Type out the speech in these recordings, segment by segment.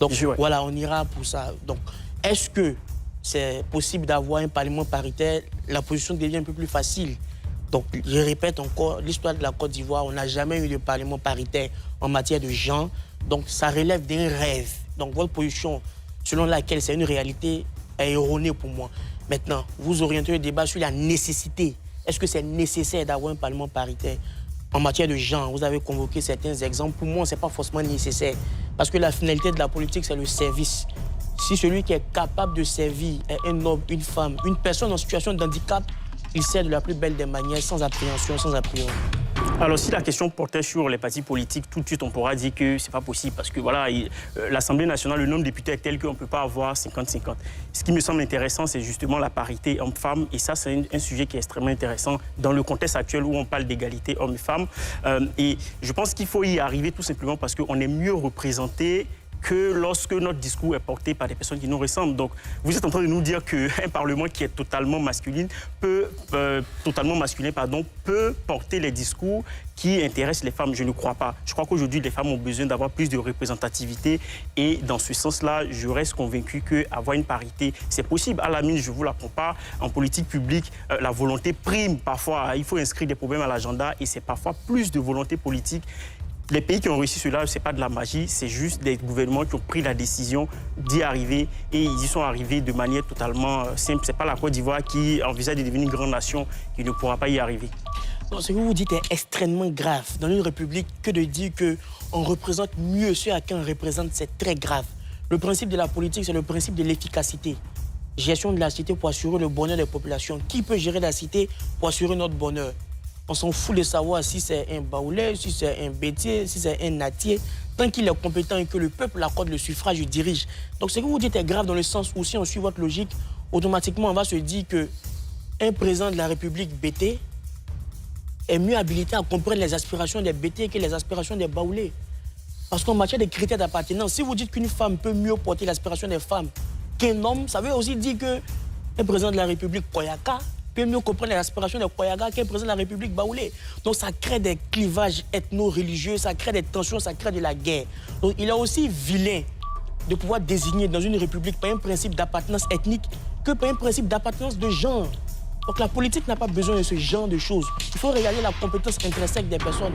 Donc voilà, on ira pour ça. Donc, est-ce que c'est possible d'avoir un parlement paritaire? La position devient un peu plus facile. Donc, je répète encore, l'histoire de la Côte d'Ivoire, on n'a jamais eu de parlement paritaire en matière de genre. Donc, ça relève d'un rêve. Donc, votre position, selon laquelle c'est une réalité, est erronée pour moi. Maintenant, vous orientez le débat sur la nécessité. Est-ce que c'est nécessaire d'avoir un parlement paritaire? En matière de genre, vous avez convoqué certains exemples. Pour moi, ce n'est pas forcément nécessaire. Parce que la finalité de la politique, c'est le service. Si celui qui est capable de servir est un homme, une femme, une personne en situation de handicap, il sert de la plus belle des manières, sans appréhension, sans a priori. Alors, si la question portait sur les partis politiques, tout de suite, on pourra dire que ce n'est pas possible. Parce que, voilà, l'Assemblée nationale, le nombre de députés est tel qu'on ne peut pas avoir 50-50. Ce qui me semble intéressant, c'est justement la parité homme-femme. Et ça, c'est un sujet qui est extrêmement intéressant dans le contexte actuel où on parle d'égalité homme et femme. Et je pense qu'il faut y arriver tout simplement parce qu'on est mieux représenté que lorsque notre discours est porté par des personnes qui nous ressemblent. Donc, vous êtes en train de nous dire qu'un Parlement qui est totalement masculin peut porter les discours qui intéressent les femmes. Je ne crois pas. Je crois qu'aujourd'hui, les femmes ont besoin d'avoir plus de représentativité et dans ce sens-là, je reste convaincu qu'avoir une parité, c'est possible. À la mine, je ne vous l'apprends pas. En politique publique, la volonté prime parfois. Il faut inscrire des problèmes à l'agenda et c'est parfois plus de volonté politique. Les pays qui ont réussi cela, ce n'est pas de la magie, c'est juste des gouvernements qui ont pris la décision d'y arriver et ils y sont arrivés de manière totalement simple. Ce n'est pas la Côte d'Ivoire qui envisage de devenir une grande nation qui ne pourra pas y arriver. Donc, ce que vous dites est extrêmement grave. Dans une république, que de dire qu'on représente mieux ceux à qui on représente, c'est très grave. Le principe de la politique, c'est le principe de l'efficacité. Gestion de la cité pour assurer le bonheur des populations. Qui peut gérer la cité pour assurer notre bonheur? On s'en fout de savoir si c'est un baoulé, si c'est un bétier, si c'est un natier. Tant qu'il est compétent et que le peuple accorde le suffrage, il dirige. Donc ce que vous dites est grave dans le sens où si on suit votre logique, automatiquement on va se dire qu'un président de la République bété est mieux habilité à comprendre les aspirations des bétés que les aspirations des baoulés. Parce qu'en matière de critères d'appartenance, si vous dites qu'une femme peut mieux porter l'aspiration des femmes qu'un homme, ça veut aussi dire qu'un président de la République Koyaka peut mieux comprendre les aspirations des Koyaga qu'un président de la République baoulé. Donc ça crée des clivages ethno-religieux, ça crée des tensions, ça crée de la guerre. Donc il est aussi vilain de pouvoir désigner dans une république par un principe d'appartenance ethnique que par un principe d'appartenance de genre. Donc la politique n'a pas besoin de ce genre de choses. Il faut regarder la compétence intrinsèque des personnes.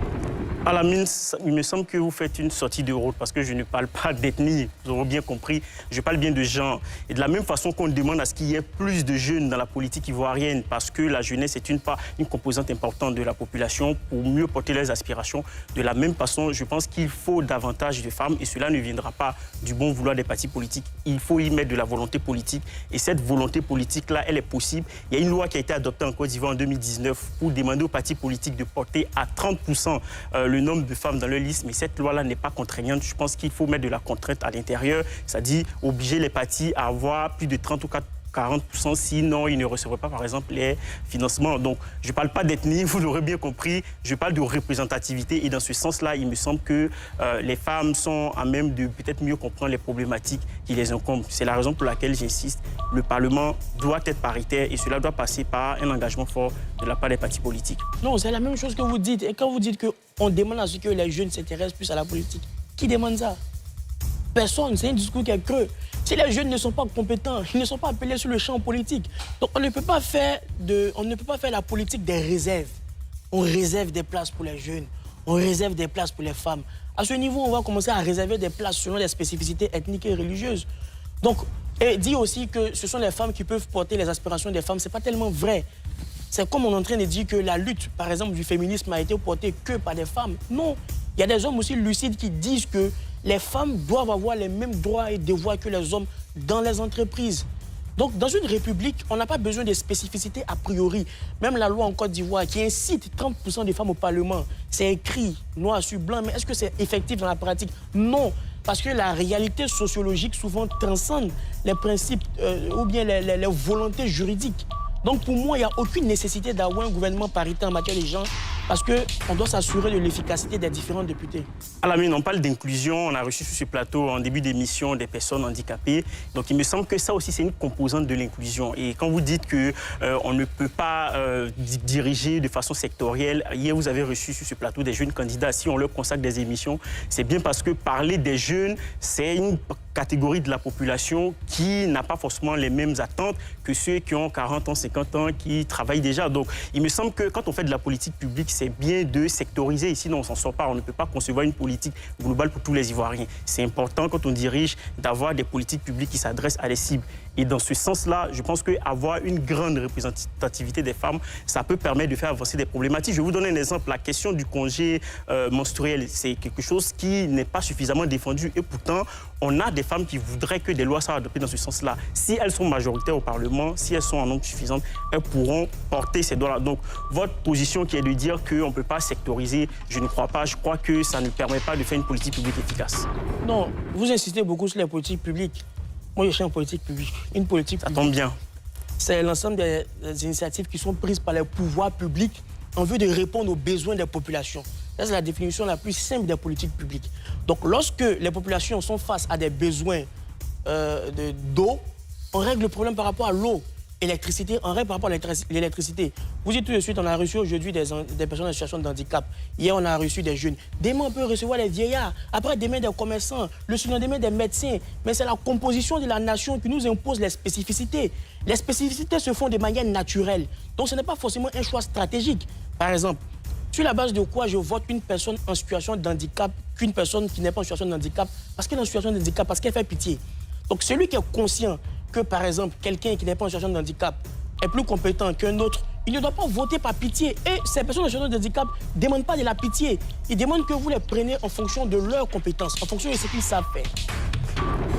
À la mine, il me semble que vous faites une sortie de route parce que je ne parle pas d'ethnie, vous aurez bien compris, je parle bien de genre. Et de la même façon qu'on demande à ce qu'il y ait plus de jeunes dans la politique ivoirienne parce que la jeunesse est une composante importante de la population pour mieux porter leurs aspirations. De la même façon, je pense qu'il faut davantage de femmes et cela ne viendra pas du bon vouloir des partis politiques. Il faut y mettre de la volonté politique et cette volonté politique-là, elle est possible. Il y a une loi qui a été adoptée en Côte d'Ivoire en 2019 pour demander aux partis politiques de porter à 30% le nombre de femmes dans leur liste, mais cette loi-là n'est pas contraignante. Je pense qu'il faut mettre de la contrainte à l'intérieur, c'est-à-dire obliger les partis à avoir plus de 30 ou 40%, sinon ils ne recevraient pas, par exemple, les financements. Donc, je ne parle pas d'ethnie, vous l'aurez bien compris, je parle de représentativité et dans ce sens-là, il me semble que les femmes sont à même de peut-être mieux comprendre les problématiques qui les incombent. C'est la raison pour laquelle j'insiste, le Parlement doit être paritaire et cela doit passer par un engagement fort de la part des partis politiques. Non, c'est la même chose que vous dites. Et quand vous dites qu'on demande à ce que les jeunes s'intéressent plus à la politique, qui demande ça? Personne, c'est un discours qui est creux. Si les jeunes ne sont pas compétents, ils ne sont pas appelés sur le champ politique. Donc on ne peut pas faire la politique des réserves. On réserve des places pour les jeunes, on réserve des places pour les femmes. À ce niveau, on va commencer à réserver des places selon les spécificités ethniques et religieuses. Donc, et dit aussi que ce sont les femmes qui peuvent porter les aspirations des femmes, ce n'est pas tellement vrai. C'est comme on est en train de dire que la lutte, par exemple, du féminisme a été portée que par des femmes. Non, il y a des hommes aussi lucides qui disent que les femmes doivent avoir les mêmes droits et devoirs que les hommes dans les entreprises. Donc, dans une république, on n'a pas besoin de spécificités a priori. Même la loi en Côte d'Ivoire qui incite 30% des femmes au Parlement, c'est écrit noir sur blanc, mais est-ce que c'est effectif dans la pratique? Non, parce que la réalité sociologique souvent transcende les principes ou bien les volontés juridiques. Donc pour moi, il n'y a aucune nécessité d'avoir un gouvernement paritaire en matière de genre parce qu'on doit s'assurer de l'efficacité des différents députés. À la mine, on parle d'inclusion. On a reçu sur ce plateau en début d'émission des personnes handicapées. Donc il me semble que ça aussi, c'est une composante de l'inclusion. Et quand vous dites qu'on ne peut pas diriger de façon sectorielle, hier vous avez reçu sur ce plateau des jeunes candidats. Si on leur consacre des émissions, c'est bien parce que parler des jeunes, c'est une catégorie de la population qui n'a pas forcément les mêmes attentes que ceux qui ont 40 ans, 50 ans, qui travaillent déjà. Donc, il me semble que quand on fait de la politique publique, c'est bien de sectoriser. Ici, on ne s'en sort pas. On ne peut pas concevoir une politique globale pour tous les Ivoiriens. C'est important, quand on dirige, d'avoir des politiques publiques qui s'adressent à des cibles. Et dans ce sens-là, je pense qu'avoir une grande représentativité des femmes, ça peut permettre de faire avancer des problématiques. Je vais vous donner un exemple. La question du congé menstruel, c'est quelque chose qui n'est pas suffisamment défendu. Et pourtant, on a des femmes qui voudraient que des lois soient adoptées dans ce sens-là. Si elles sont majoritaires au Parlement, si elles sont en nombre suffisant, elles pourront porter ces droits-là. Donc, votre position qui est de dire qu'on ne peut pas sectoriser, je ne crois pas. Je crois que ça ne permet pas de faire une politique publique efficace. Non, vous insistez beaucoup sur les politiques publiques. Moi, je suis en politique publique. Une politique publique. Ça tombe bien. C'est l'ensemble des initiatives qui sont prises par les pouvoirs publics en vue de répondre aux besoins des populations. Ça, c'est la définition la plus simple des politiques publiques. Donc, lorsque les populations sont face à des besoins d'eau, on règle le problème par rapport à l'eau. Électricité, on règle par rapport à l'électricité. Vous dites tout de suite, on a reçu aujourd'hui des personnes en situation de handicap. Hier, on a reçu des jeunes. Demain, on peut recevoir les vieillards. Après, demain, des commerçants. Le surlendemain, des médecins. Mais c'est la composition de la nation qui nous impose les spécificités. Les spécificités se font de manière naturelle. Donc, ce n'est pas forcément un choix stratégique. Par exemple, sur la base de quoi je vote une personne en situation de handicap qu'une personne qui n'est pas en situation de handicap parce qu'elle est en situation de handicap, parce qu'elle fait pitié. Donc, celui qui est conscient que, par exemple, quelqu'un qui n'est pas en situation de handicap est plus compétent qu'un autre, il ne doit pas voter par pitié. Et ces personnes en situation de handicap ne demandent pas de la pitié. Ils demandent que vous les preniez en fonction de leurs compétences, en fonction de ce qu'ils savent faire.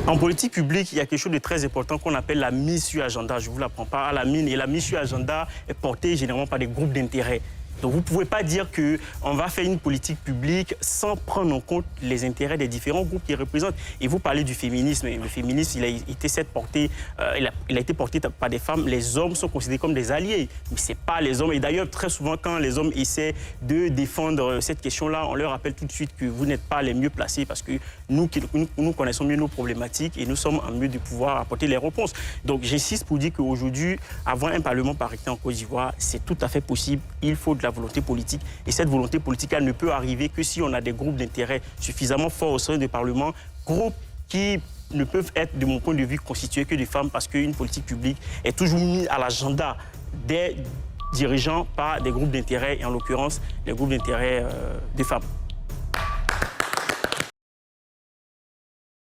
En politique publique, il y a quelque chose de très important qu'on appelle la mise sur agenda. Je ne vous l'apprends pas à la mine. Et la mise sur agenda est portée généralement par des groupes d'intérêt. Donc vous ne pouvez pas dire qu'on va faire une politique publique sans prendre en compte les intérêts des différents groupes qui représentent. Et vous parlez du féminisme. Le féminisme, il a été porté par des femmes. Les hommes sont considérés comme des alliés. Mais ce n'est pas les hommes. Et d'ailleurs, très souvent, quand les hommes essaient de défendre cette question-là, on leur rappelle tout de suite que vous n'êtes pas les mieux placés parce que nous connaissons mieux nos problématiques et nous sommes en mieux de pouvoir apporter les réponses. Donc j'insiste pour dire qu'aujourd'hui, avoir un Parlement paritaire en Côte d'Ivoire, c'est tout à fait possible. Il faut de la volonté politique. Et cette volonté politique, elle ne peut arriver que si on a des groupes d'intérêt suffisamment forts au sein du Parlement, groupes qui ne peuvent être, de mon point de vue, constitués que de femmes parce qu'une politique publique est toujours mise à l'agenda des dirigeants par des groupes d'intérêt, et en l'occurrence, les groupes d'intérêt des femmes.